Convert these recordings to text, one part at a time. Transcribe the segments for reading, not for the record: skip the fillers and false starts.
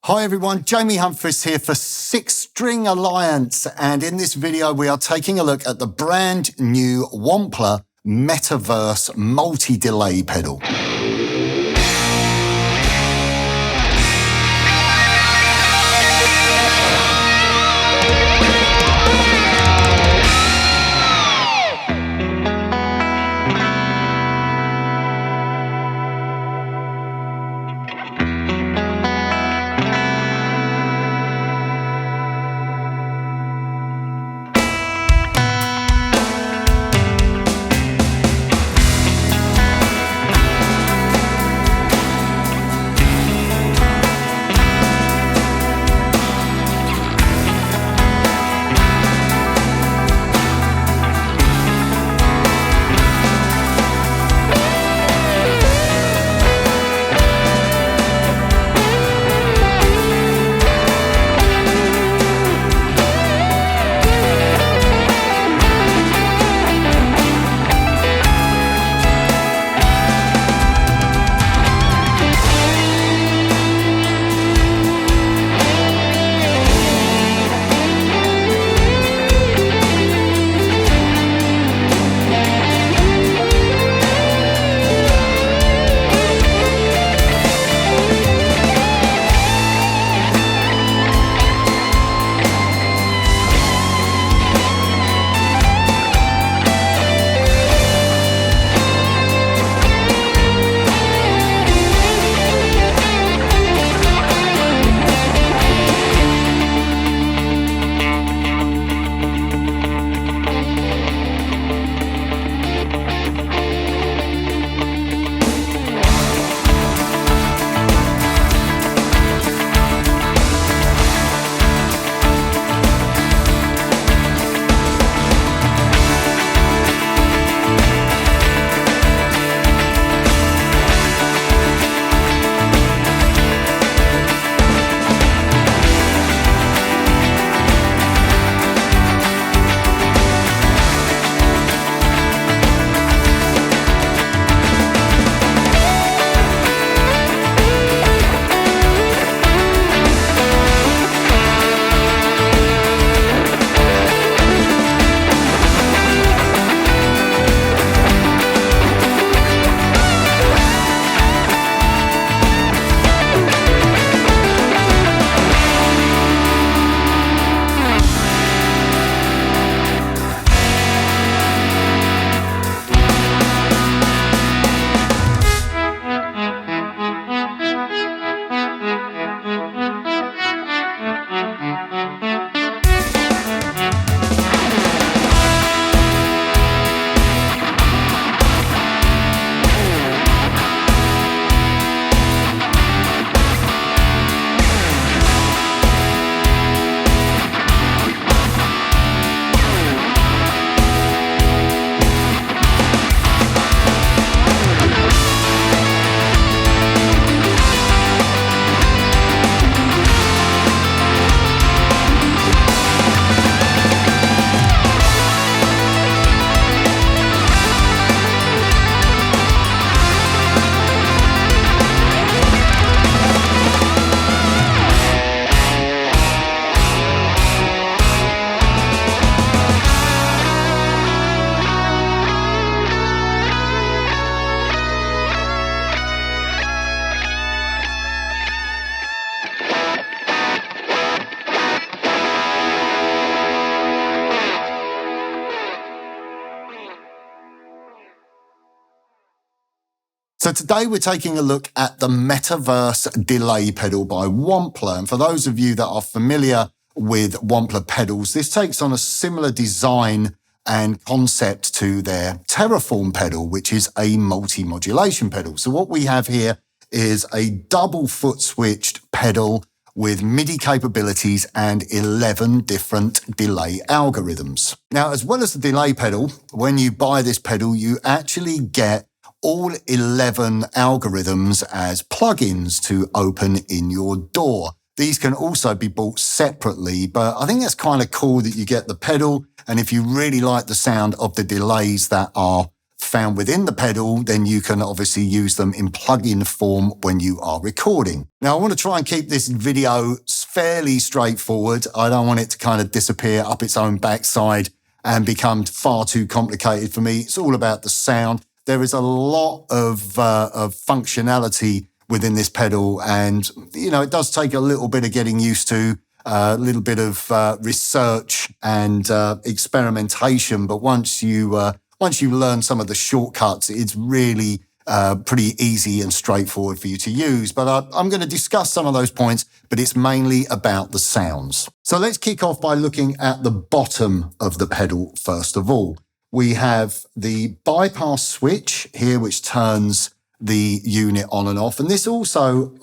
Hi everyone, Jamie Humphries here for Six String Alliance, and in this video we are taking a look at the brand new Wampler Metaverse multi-delay pedal. So today we're taking a look at the Metaverse delay pedal by Wampler. And for those of you that are familiar with Wampler pedals, this takes on a similar design and concept to their Terraform pedal, which is a multi-modulation pedal. So what we have here is a double foot switched pedal with MIDI capabilities and 11 different delay algorithms. Now, as well as the delay pedal, when you buy this pedal, you actually get all 11 algorithms as plugins to open in your DAW. These can also be bought separately, but I think that's kind of cool that you get the pedal, and if you really like the sound of the delays that are found within the pedal, then you can obviously use them in plug-in form when you are recording. Now, I want to try and keep this video fairly straightforward. I don't want it to kind of disappear up its own backside and become far too complicated for me. It's all about the sound. There is a lot of functionality within this pedal, and it does take a little bit of getting used to, a little bit of research and experimentation. But once you learn some of the shortcuts, it's really pretty easy and straightforward for you to use. But I'm going to discuss some of those points, but it's mainly about the sounds. So let's kick off by looking at the bottom of the pedal first of all. We have the bypass switch here, which turns the unit on and off. And this also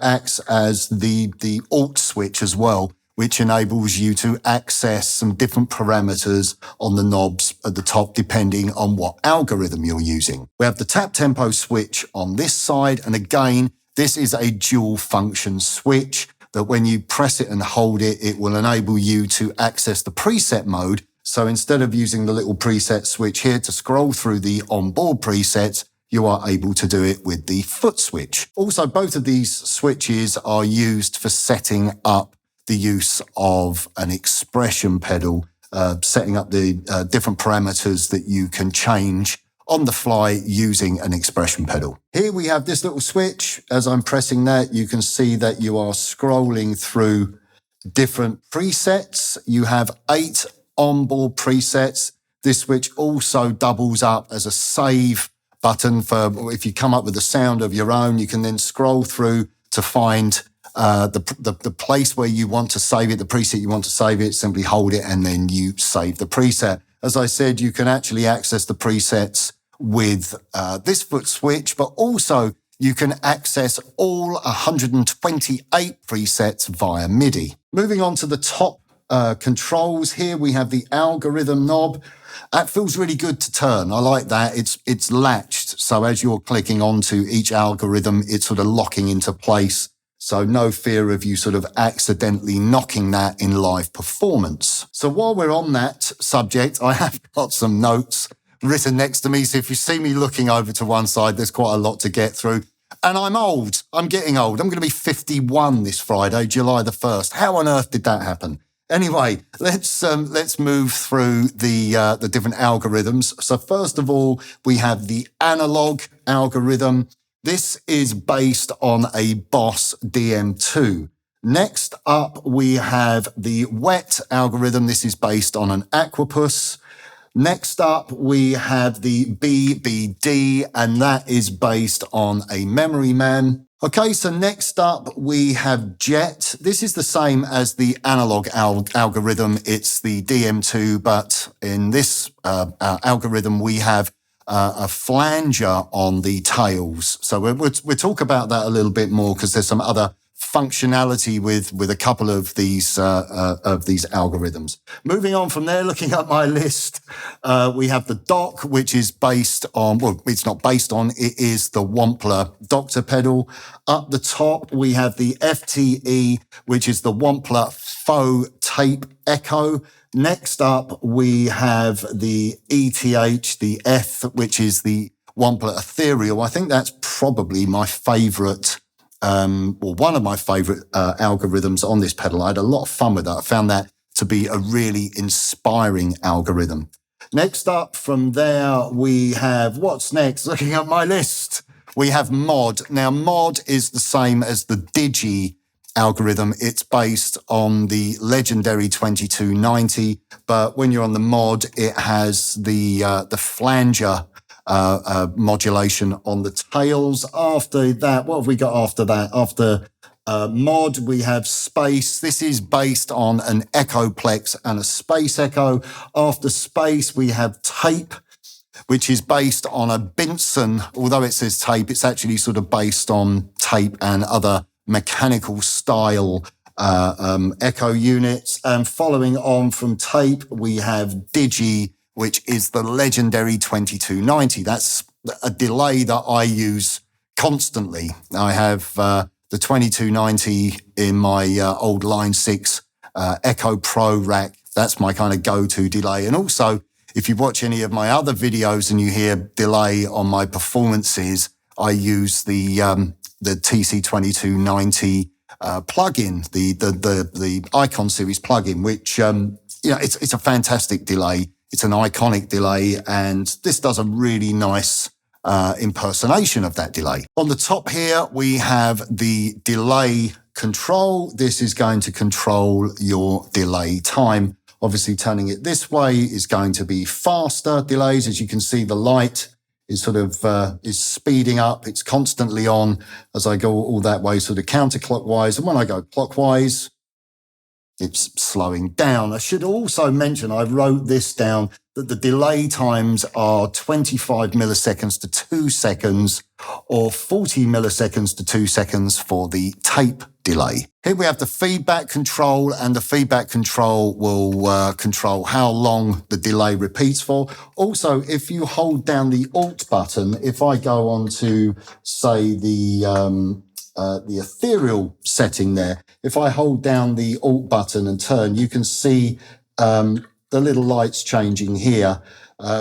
acts as the alt switch as well, which enables you to access some different parameters on the knobs at the top, depending on what algorithm you're using. We have the tap tempo switch on this side. And again, this is a dual function switch that when you press it and hold it, it will enable you to access the preset mode. So instead of using the little preset switch here to scroll through the onboard presets, you are able to do it with the foot switch. Also, both of these switches are used for setting up the use of an expression pedal, setting up the different parameters that you can change on the fly using an expression pedal. Here we have this little switch. As I'm pressing that, you can see that you are scrolling through different presets. You have 8 onboard presets. This switch also doubles up as a save button for if you come up with a sound of your own, you can then scroll through to find the place where you want to save it, the preset you want to save it, simply hold it and then you save the preset. As I said, you can actually access the presets with this foot switch, but also you can access all 128 presets via MIDI. Moving on to the top controls, here we have the algorithm knob. That feels really good to turn. I like that. It's latched. So as you're clicking onto each algorithm, it's sort of locking into place. So no fear of you sort of accidentally knocking that in live performance. So while we're on that subject, I have got some notes written next to me. So if you see me looking over to one side, there's quite a lot to get through. And I'm old. I'm getting old. I'm going to be 51 this Friday, July the 1st. How on earth did that happen? Anyway, let's move through the different algorithms. So first of all, we have the analog algorithm. This is based on a Boss DM2. Next up, we have the wet algorithm. This is based on an Aquapus. Next up, we have the BBD, and that is based on a Memory Man. Okay, so next up, we have Jet. This is the same as the analog algorithm. It's the DM2, but in this algorithm, we have a flanger on the tails. So we'll talk about that a little bit more because there's some other functionality with a couple of these algorithms. Moving on from there, looking at my list, we have the dock, which is based on, well, it's not based on, it is the Wampler Doctor pedal. Up the top, we have the FTE, which is the Wampler Faux Tape Echo. Next up, we have the ETH, the F, which is the Wampler Ethereal. I think that's probably my favourite, one of my favourite algorithms on this pedal. I had a lot of fun with that. I found that to be a really inspiring algorithm. Next up from there, we have, what's next? Looking at my list, we have Mod. Now, Mod is the same as the Digi algorithm. It's based on the legendary 2290, but when you're on the Mod, it has the flanger modulation on the tails. After that, what have we got after that? After Mod, we have Space. This is based on an Echoplex and a Space Echo. After Space, we have Tape, which is based on a Binson. Although it says Tape, it's actually sort of based on tape and other mechanical style echo units. And following on from Tape, we have Digi, which is the legendary 2290. That's a delay that I use constantly. I have the 2290 in my old Line 6 Echo Pro rack. That's my kind of go-to delay. And also, If you watch any of my other videos and you hear delay on my performances, I use the TC2290 plugin, the Icon series plugin, which it's a fantastic delay. It's an iconic delay, and this does a really nice impersonation of that delay. On the top here, we have the delay control. This is going to control your delay time. Obviously, turning it this way is going to be faster delays. As you can see, the light is sort of is speeding up. It's constantly on as I go all that way, sort of counterclockwise. And when I go clockwise, it's slowing down. I should also mention, I wrote this down, that the delay times are 25 milliseconds to 2 seconds or 40 milliseconds to 2 seconds for the tape delay. Here we have the feedback control, and the feedback control will control how long the delay repeats for. Also, if you hold down the Alt button, if I go on to, say, the ethereal setting there, if I hold down the Alt button and turn, you can see the little lights changing here.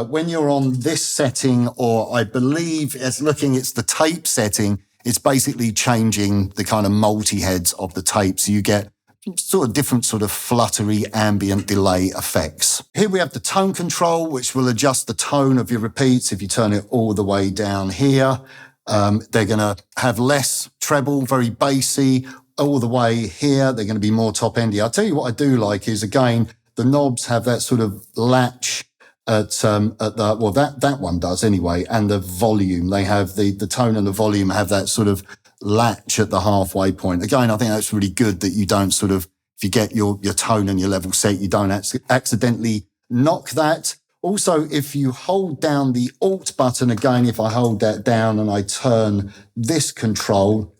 When you're on this setting, or I believe it's the tape setting, it's basically changing the kind of multi-heads of the tape. So you get sort of different sort of fluttery ambient delay effects. Here we have the tone control, which will adjust the tone of your repeats. If you turn it all the way down here, they're going to have less treble, very bassy. All the way here, they're going to be more top-endy. I'll tell you what I do like is, again, the knobs have that sort of latch that one does anyway, and the volume. They have the tone and the volume have that sort of latch at the halfway point. Again, I think that's really good that you don't sort of, if you get your tone and your level set, you don't accidentally knock that. Also, if you hold down the Alt button, again, if I hold that down and I turn this control,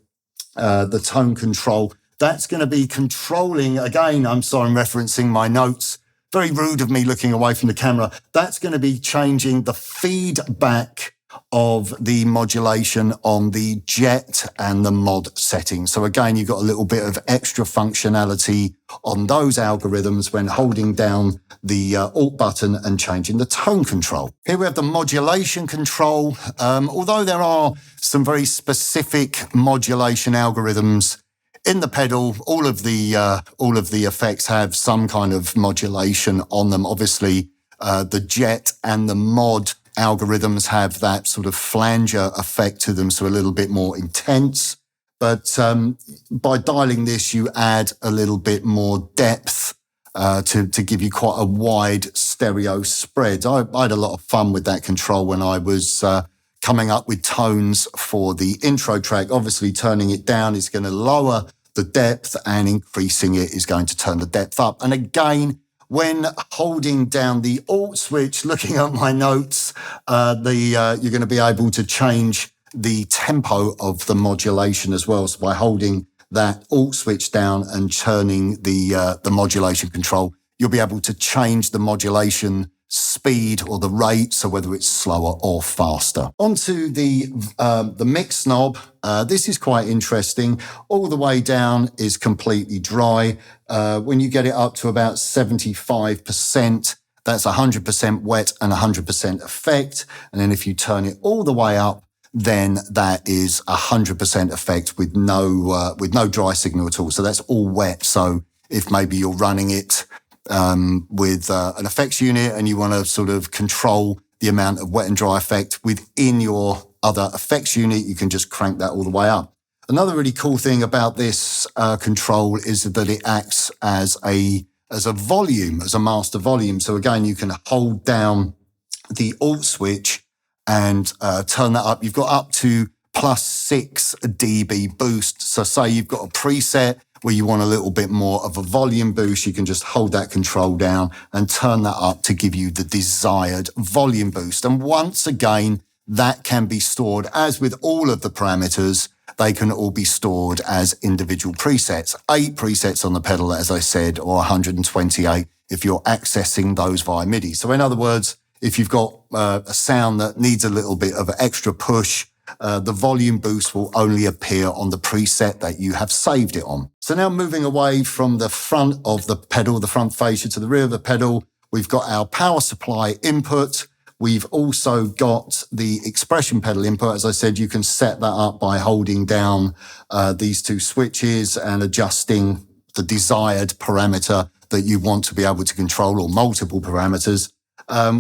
the tone control, that's going to be controlling, again, I'm sorry, I'm referencing my notes. Very rude of me looking away from the camera. That's going to be changing the feedback of the modulation on the jet and the mod settings. So again, you've got a little bit of extra functionality on those algorithms when holding down the Alt button and changing the tone control. Here we have the modulation control. Although there are some very specific modulation algorithms in the pedal, all of the effects have some kind of modulation on them. Obviously, the jet and the mod algorithms have that sort of flanger effect to them, so a little bit more intense. But by dialing this, you add a little bit more depth to give you quite a wide stereo spread. I had a lot of fun with that control when I was coming up with tones for the intro track. Obviously, turning it down is going to lower the depth, and increasing it is going to turn the depth up. And again, when holding down the Alt switch, looking at my notes, you're going to be able to change the tempo of the modulation as well. So by holding that Alt switch down and turning the modulation control, you'll be able to change the modulation speed or the rate, so whether it's slower or faster. Onto the mix knob. This is quite interesting. All the way down is completely dry. When you get it up to about 75%, that's 100% wet and 100% effect. And then if you turn it all the way up, then that is 100% effect with no dry signal at all. So that's all wet. So if maybe you're running it with an effects unit and you want to sort of control the amount of wet and dry effect within your other effects unit, you can just crank that all the way up. Another really cool thing about this control is that it acts as a volume, as a master volume. So again, you can hold down the Alt switch and turn that up. You've got up to +6 dB boost. So say you've got a preset where you want a little bit more of a volume boost, you can just hold that control down and turn that up to give you the desired volume boost. And once again, that can be stored, as with all of the parameters, they can all be stored as individual presets. 8 presets on the pedal, as I said, or 128 if you're accessing those via MIDI. So in other words, if you've got a sound that needs a little bit of an extra push, the volume boost will only appear on the preset that you have saved it on. So now moving away from the front of the pedal, the front fascia, to the rear of the pedal, We've got our power supply input. We've also got the expression pedal input. As I said, you can set that up by holding down these two switches and adjusting the desired parameter that you want to be able to control, or multiple parameters.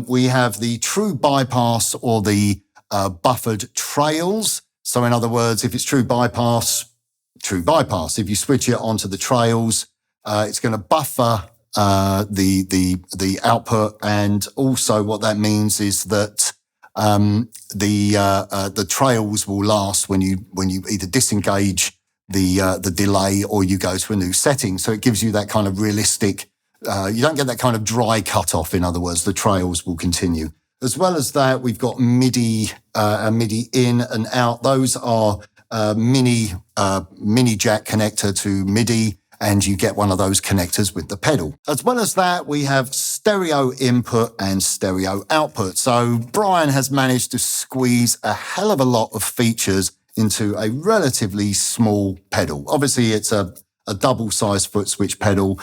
We have the true bypass or the buffered trails. So in other words, if it's true bypass. If you switch it onto the trails, it's going to buffer the output, and also what that means is that the trails will last when you either disengage the delay or you go to a new setting. So it gives you that kind of realistic. You don't get that kind of dry cutoff. In other words, the trails will continue. As well as that, we've got MIDI in and out. Those are mini jack connector to MIDI, and you get one of those connectors with the pedal. As well as that, we have stereo input and stereo output. So Brian has managed to squeeze a hell of a lot of features into a relatively small pedal. Obviously, it's a double-sized foot switch pedal.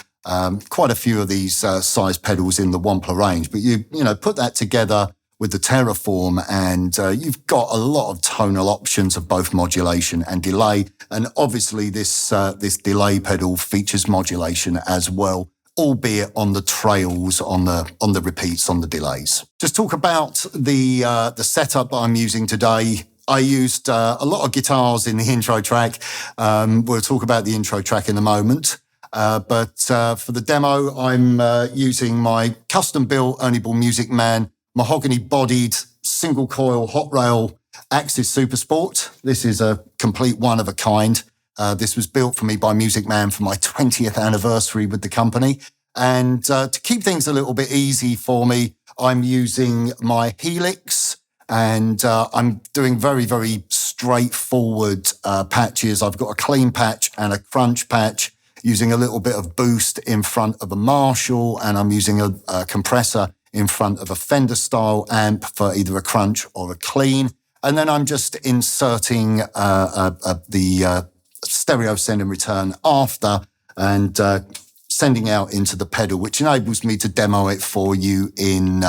Quite a few of these size pedals in the Wampler range, but you put that together with the Terraform, and you've got a lot of tonal options of both modulation and delay. And obviously, this delay pedal features modulation as well, albeit on the trails, on the repeats, on the delays. Just talk about the setup that I'm using today. I used a lot of guitars in the intro track. We'll talk about the intro track in a moment. But for the demo, I'm using my custom-built Ernie Music Man mahogany-bodied single-coil hot rail Axis Super Sport. This is a complete one of a kind. This was built for me by Music Man for my 20th anniversary with the company. And to keep things a little bit easy for me, I'm using my Helix, and I'm doing very, very straightforward patches. I've got a clean patch and a crunch patch, using a little bit of boost in front of a Marshall, and I'm using a compressor in front of a Fender-style amp for either a crunch or a clean. And then I'm just inserting the stereo send and return after, and sending out into the pedal, which enables me to demo it for you in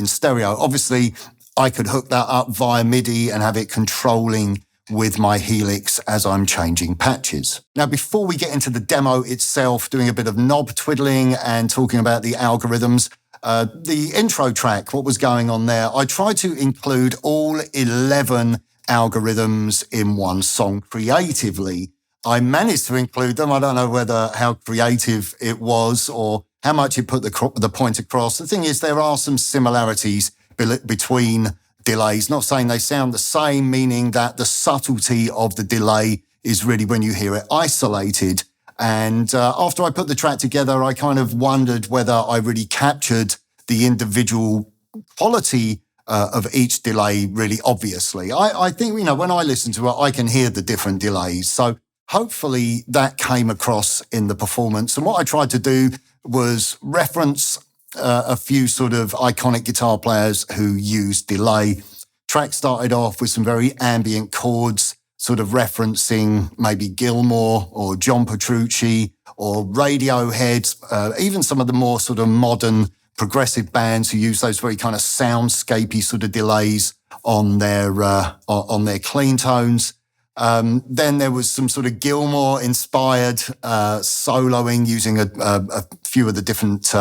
stereo. Obviously, I could hook that up via MIDI and have it controlling with my Helix as I'm changing patches. Now, before we get into the demo itself, doing a bit of knob twiddling and talking about the algorithms, the intro track, what was going on there, I tried to include all 11 algorithms in one song creatively. I managed to include them. I don't know how creative it was or how much it put the point across. The thing is, there are some similarities between delays, not saying they sound the same, meaning that the subtlety of the delay is really when you hear it isolated. And after I put the track together, I kind of wondered whether I really captured the individual quality of each delay really obviously. I think, when I listen to it, I can hear the different delays. So hopefully that came across in the performance. And what I tried to do was reference a few sort of iconic guitar players who use delay. Track started off with some very ambient chords, sort of referencing maybe Gilmour or John Petrucci or Radiohead, even some of the more sort of modern progressive bands who use those very kind of soundscapey sort of delays on their clean tones. Then there was some sort of Gilmour inspired soloing using a few of the different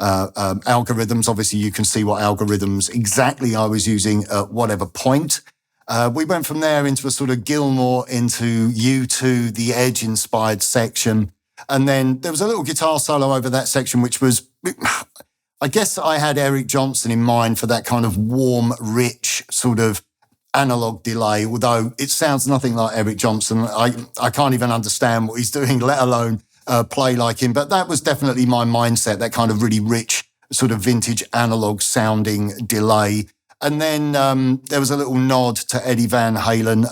algorithms. Obviously, you can see what algorithms exactly I was using at whatever point. We went from there into a sort of Gilmour into U2, The Edge inspired section. And then there was a little guitar solo over that section, which was, I guess I had Eric Johnson in mind for that kind of warm, rich sort of analog delay, although it sounds nothing like Eric Johnson. I can't even understand what he's doing, let alone play like him. But that was definitely my mindset, that kind of really rich, sort of vintage analog sounding delay. And then there was a little nod to Eddie Van Halen.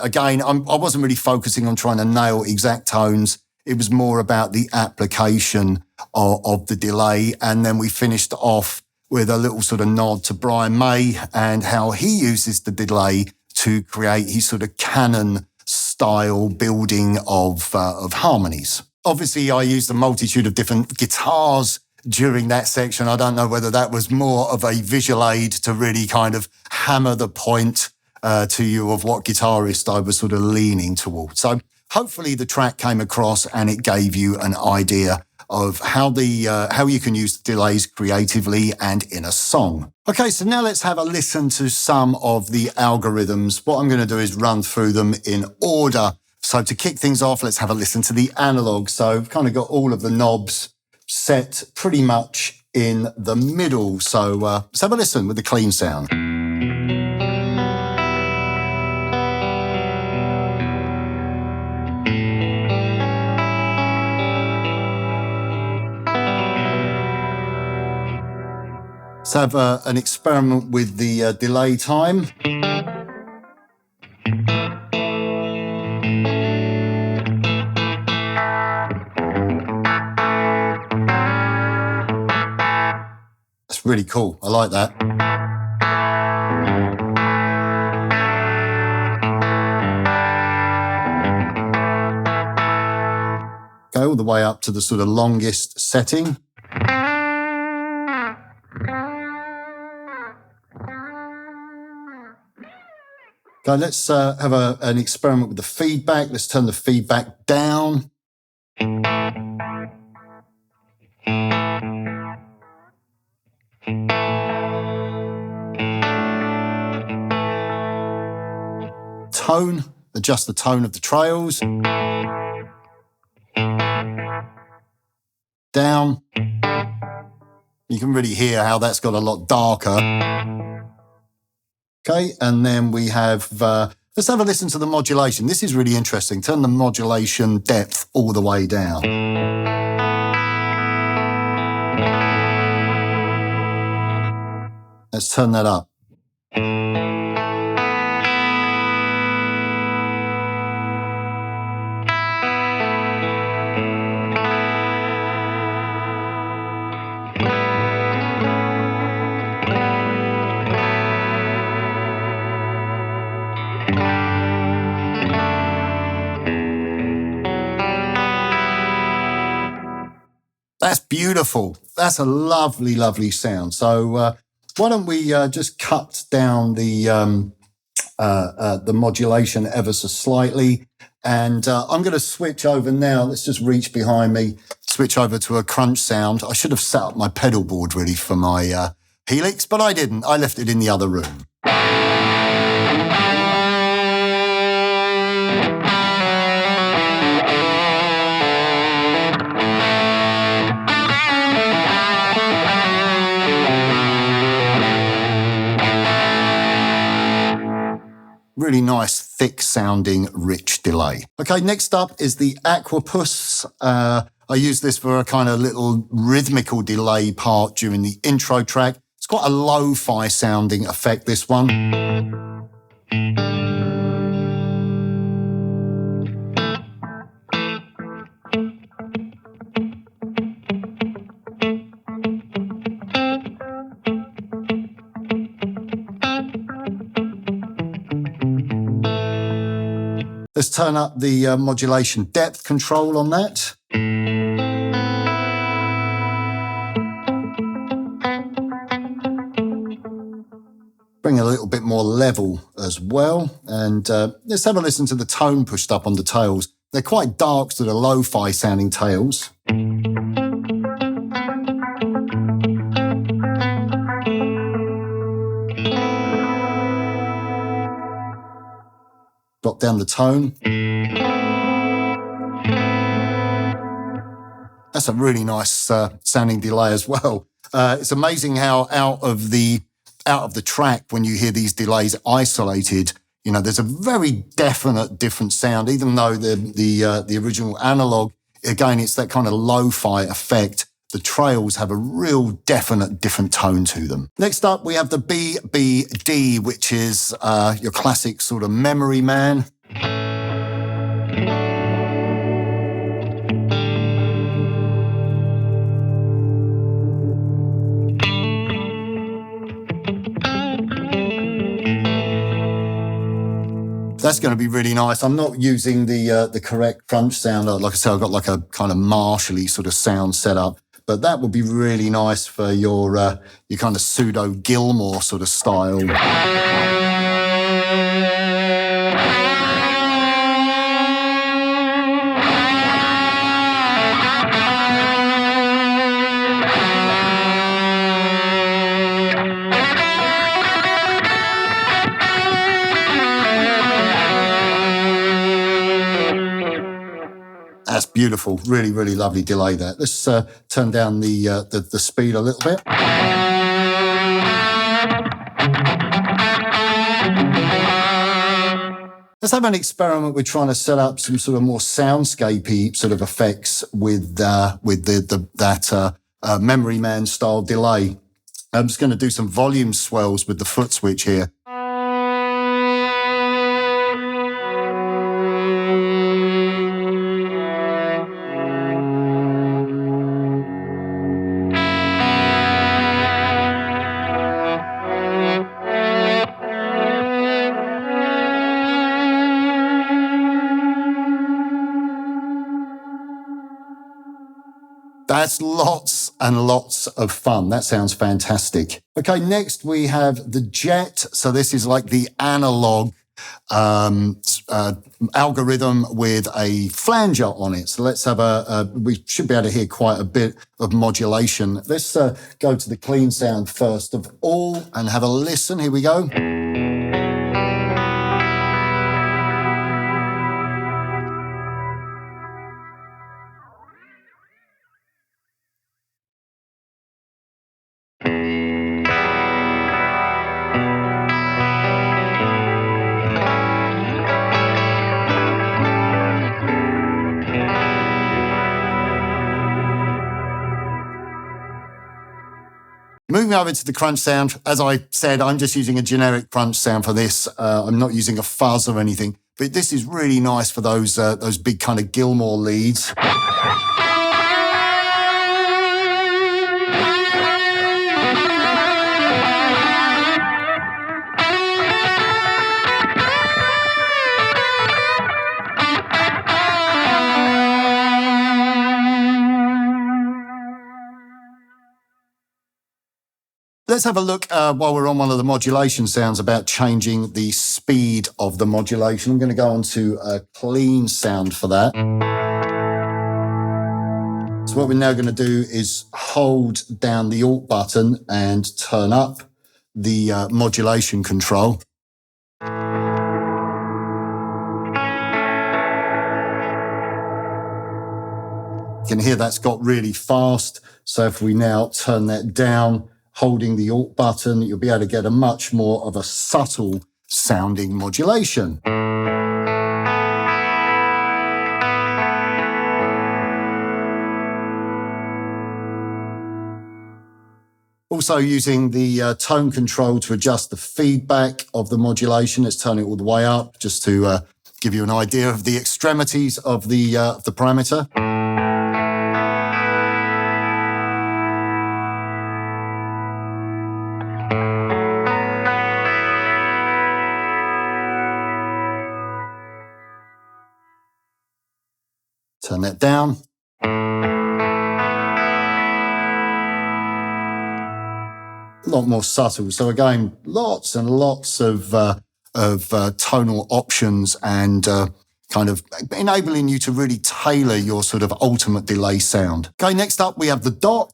Again, I wasn't really focusing on trying to nail exact tones. It was more about the application of the delay. And then we finished off with a little sort of nod to Brian May and how he uses the delay to create his sort of canon style building of harmonies. Obviously, I used a multitude of different guitars during that section. I don't know whether that was more of a visual aid to really kind of hammer the point to you of what guitarist I was sort of leaning towards. So hopefully the track came across and it gave you an idea of how you can use delays creatively and in a song. Okay, so now let's have a listen to some of the algorithms. What I'm going to do is run through them in order. So to kick things off, let's have a listen to the analog. So I've kind of got all of the knobs set pretty much in the middle. So let's have a listen with the clean sound. Let's have an experiment with the delay time. That's really cool. I like that. Go all the way up to the sort of longest setting. Okay, let's have an experiment with the feedback. Let's turn the feedback down. Tone, adjust the tone of the trails. Down. You can really hear how that's got a lot darker. Okay, and then we have, let's have a listen to the modulation. This is really interesting. Turn the modulation depth all the way down. Let's turn that up. That's beautiful. That's a lovely, lovely sound. So why don't we just cut down the modulation ever so slightly. And I'm going to switch over now. Let's just reach behind me, switch over to a crunch sound. I should have set up my pedal board ready for my Helix, but I didn't. I left it in the other room. Really nice, thick-sounding, rich delay. Okay, next up is the Aquapus. I use this for a kind of little rhythmical delay part during the intro track. It's quite a lo-fi sounding effect, this one. Let's turn up the modulation depth control on that. Bring a little bit more level as well. And let's have a listen to the tone pushed up on the tails. They're quite dark, sort of lo-fi sounding tails. Drop down the tone. That's a really nice sounding delay as well. It's amazing how out of the track, when you hear these delays isolated, you know, there's a very definite different sound, even though the original analog, again, it's that kind of lo-fi effect. The trails have a real definite different tone to them. Next up, we have the BBD, which is your classic sort of memory man. That's going to be really nice. I'm not using the correct crunch sound. Like I said, I've got like a kind of Marshall-y sort of sound set up. but that would be really nice for your kind of pseudo Gilmour sort of style. That's beautiful. Really, really lovely delay there. Let's turn down the speed a little bit. Let's have an experiment with trying to set up some sort of more soundscapey sort of effects with that Memory Man style delay. I'm just going to do some volume swells with the foot switch here. That's lots and lots of fun. That sounds fantastic. Okay, next we have the Jet. So this is like the analog algorithm with a flanger on it. So let's have we should be able to hear quite a bit of modulation. Let's go to the clean sound first of all and have a listen. Here we go. Moving over to the crunch sound, as I said, I'm just using a generic crunch sound for this. I'm not using a fuzz or anything, but this is really nice for those big kind of Gilmour leads. Let's have a look while we're on one of the modulation sounds about changing the speed of the modulation. I'm going to go on to a clean sound for that. So what we're now going to do is hold down the Alt button and turn up the modulation control. You can hear that's got really fast. So if we now turn that down, holding the Alt button, you'll be able to get a much more of a subtle sounding modulation. Also using the tone control to adjust the feedback of the modulation. Let's turn it all the way up just to give you an idea of the extremities of the parameter. Turn that down. A lot more subtle. So again, lots and lots of tonal options and kind of enabling you to really tailor your sort of ultimate delay sound. Okay, next up we have the dot.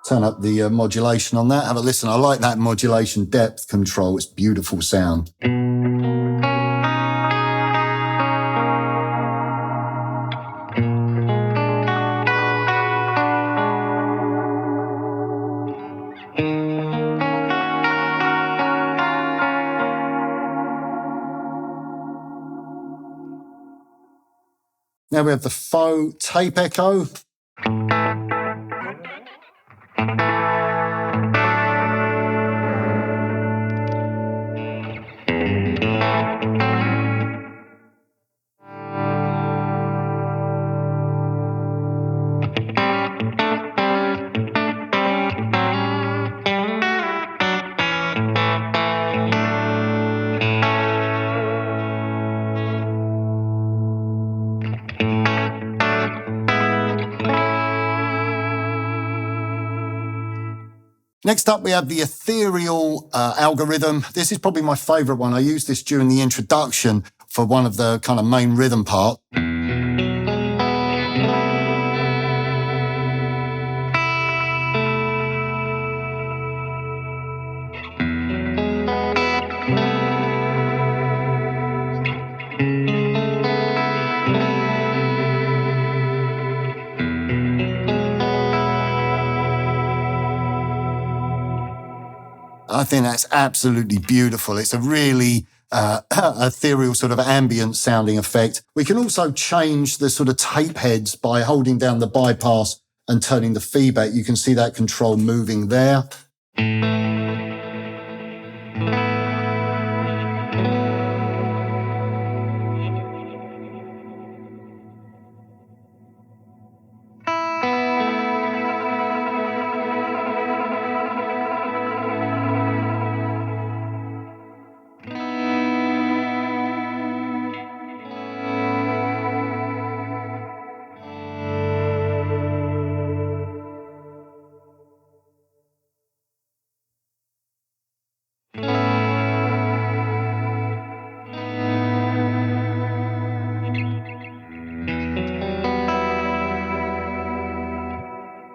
Turn up the modulation on that. Have a listen. I like that modulation depth control. It's beautiful sound. Now we have the faux tape echo. Next up, we have the ethereal algorithm. This is probably my favorite one. I used this during the introduction for one of the kind of main rhythm parts. I think that's absolutely beautiful. It's a really ethereal sort of ambient sounding effect. We can also change the sort of tape heads by holding down the bypass and turning the feedback. You can see that control moving there.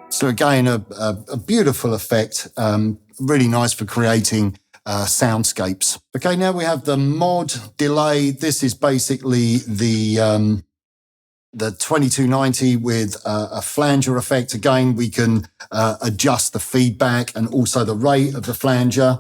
So again, a beautiful effect, really nice for creating soundscapes. Okay, now we have the mod delay. This is basically the 2290 with a flanger effect. Again, we can adjust the feedback and also the rate of the flanger.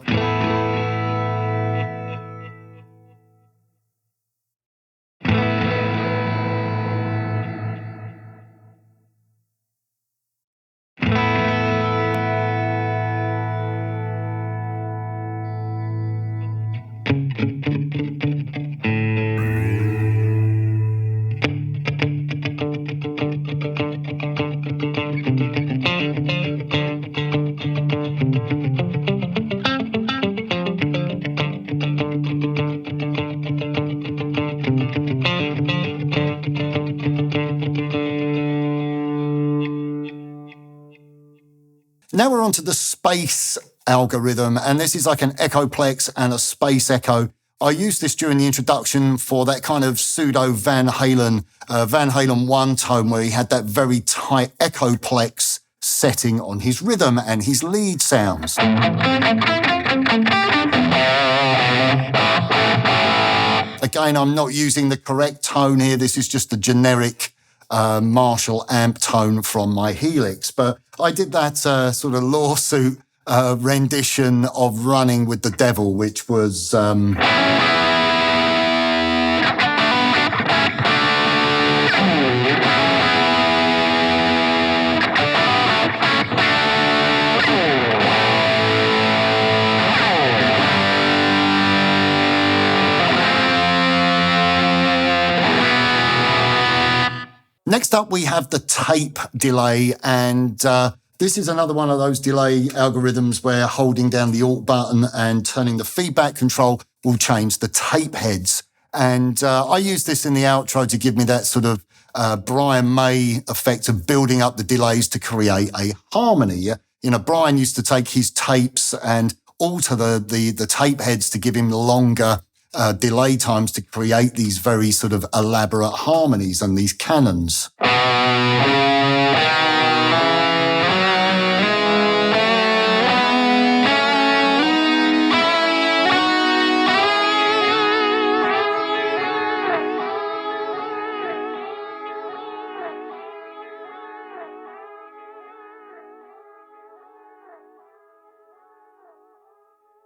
Now we're on to the space algorithm, and this is like an echoplex and a space echo. I used this during the introduction for that kind of pseudo Van Halen 1 tone where he had that very tight echoplex setting on his rhythm and his lead sounds. Again, I'm not using the correct tone here. This is just the generic Marshall amp tone from my Helix. But I did that sort of lawsuit rendition of Running with the Devil, which was... Next up, we have the tape delay, and this is another one of those delay algorithms where holding down the Alt button and turning the feedback control will change the tape heads. And I use this in the outro to give me that sort of Brian May effect of building up the delays to create a harmony. You know, Brian used to take his tapes and alter the tape heads to give him longer delay times to create these very sort of elaborate harmonies and these canons.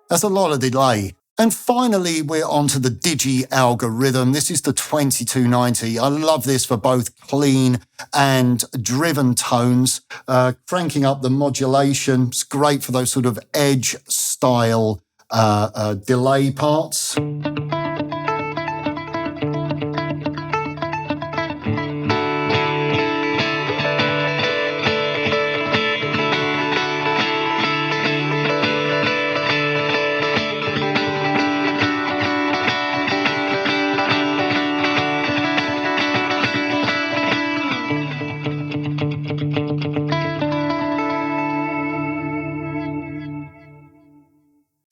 That's a lot of delay. And finally, we're on to the Digi algorithm. This is the 2290. I love this for both clean and driven tones. Cranking up the modulation. It's great for those sort of edge style delay parts.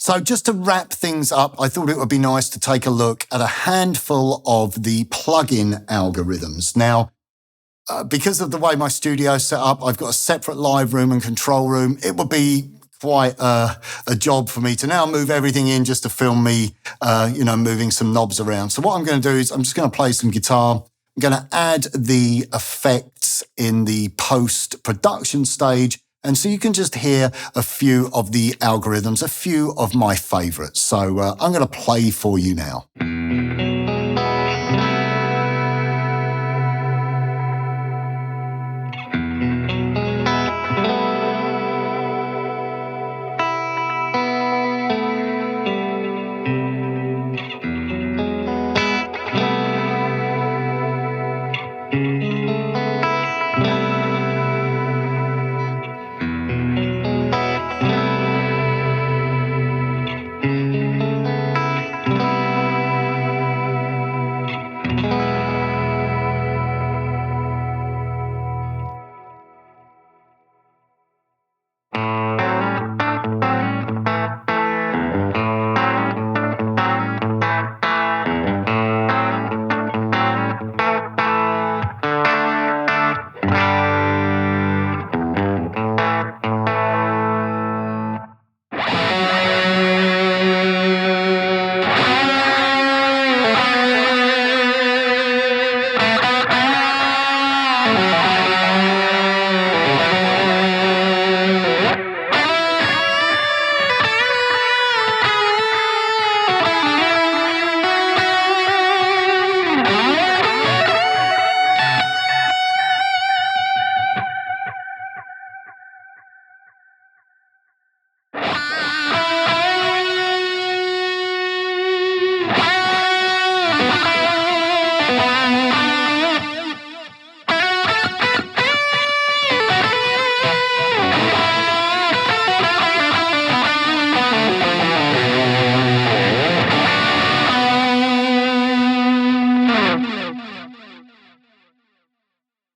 So just to wrap things up, I thought it would be nice to take a look at a handful of the plugin algorithms. Now, because of the way my studio's set up, I've got a separate live room and control room. It would be quite a job for me to now move everything in just to film me, moving some knobs around. So what I'm going to do is I'm just going to play some guitar. I'm going to add the effects in the post-production stage. And so you can just hear a few of the algorithms, a few of my favorites. So I'm going to play for you now.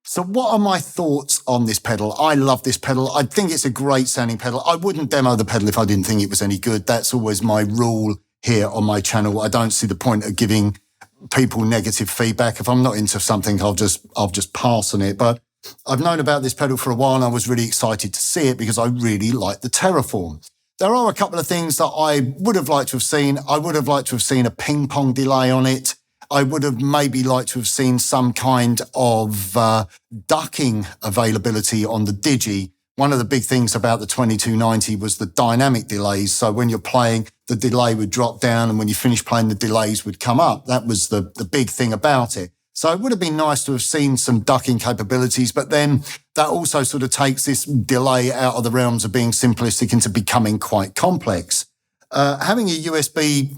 So what are my thoughts on this pedal? I love this pedal. I think it's a great sounding pedal. I wouldn't demo the pedal if I didn't think it was any good. That's always my rule here on my channel. I don't see the point of giving people negative feedback. If I'm not into something, I'll just pass on it. But I've known about this pedal for a while and I was really excited to see it because I really like the Terraform. There are a couple of things that I would have liked to have seen. I would have liked to have seen a ping pong delay on it. I would have maybe liked to have seen some kind of ducking availability on the Digi. One of the big things about the 2290 was the dynamic delays. So when you're playing, the delay would drop down, and when you finish playing, the delays would come up. That was the big thing about it. So it would have been nice to have seen some ducking capabilities, but then that also sort of takes this delay out of the realms of being simplistic into becoming quite complex. Having a USB,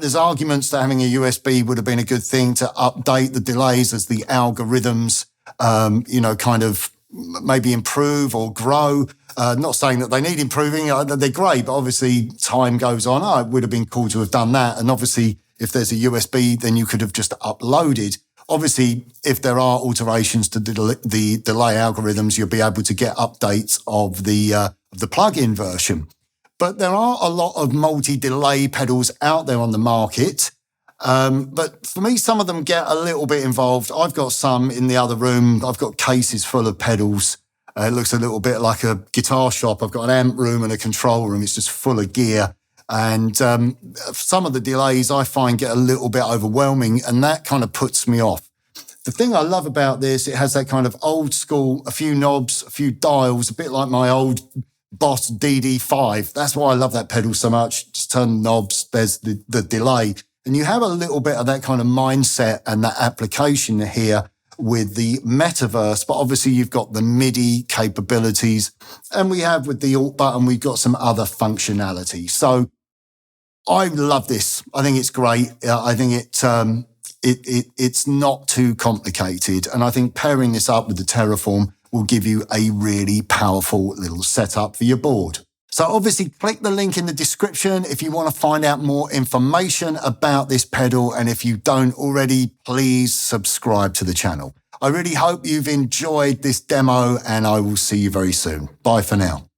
there's arguments that having a USB would have been a good thing to update the delays as the algorithms, kind of maybe improve or grow. Not saying that they need improving, they're great, but obviously time goes on. It would have been cool to have done that. And obviously, if there's a USB, then you could have just uploaded. Obviously, if there are alterations to the delay algorithms, you'll be able to get updates of the plug-in version. But there are a lot of multi-delay pedals out there on the market. But for me, some of them get a little bit involved. I've got some in the other room. I've got cases full of pedals. It looks a little bit like a guitar shop. I've got an amp room and a control room. It's just full of gear. And some of the delays I find get a little bit overwhelming, and that kind of puts me off. The thing I love about this, it has that kind of old school, a few knobs, a few dials, a bit like my old Boss DD5. That's why I love that pedal so much. Just turn the knobs, there's the delay. And you have a little bit of that kind of mindset and that application here with the Metaverse, but obviously you've got the MIDI capabilities, and we have with the Alt button, we've got some other functionality. So I love this. I think it's great. I think it's not too complicated. And I think pairing this up with the Terraform will give you a really powerful little setup for your board. So obviously click the link in the description if you want to find out more information about this pedal. And if you don't already, please subscribe to the channel. I really hope you've enjoyed this demo, and I will see you very soon. Bye for now.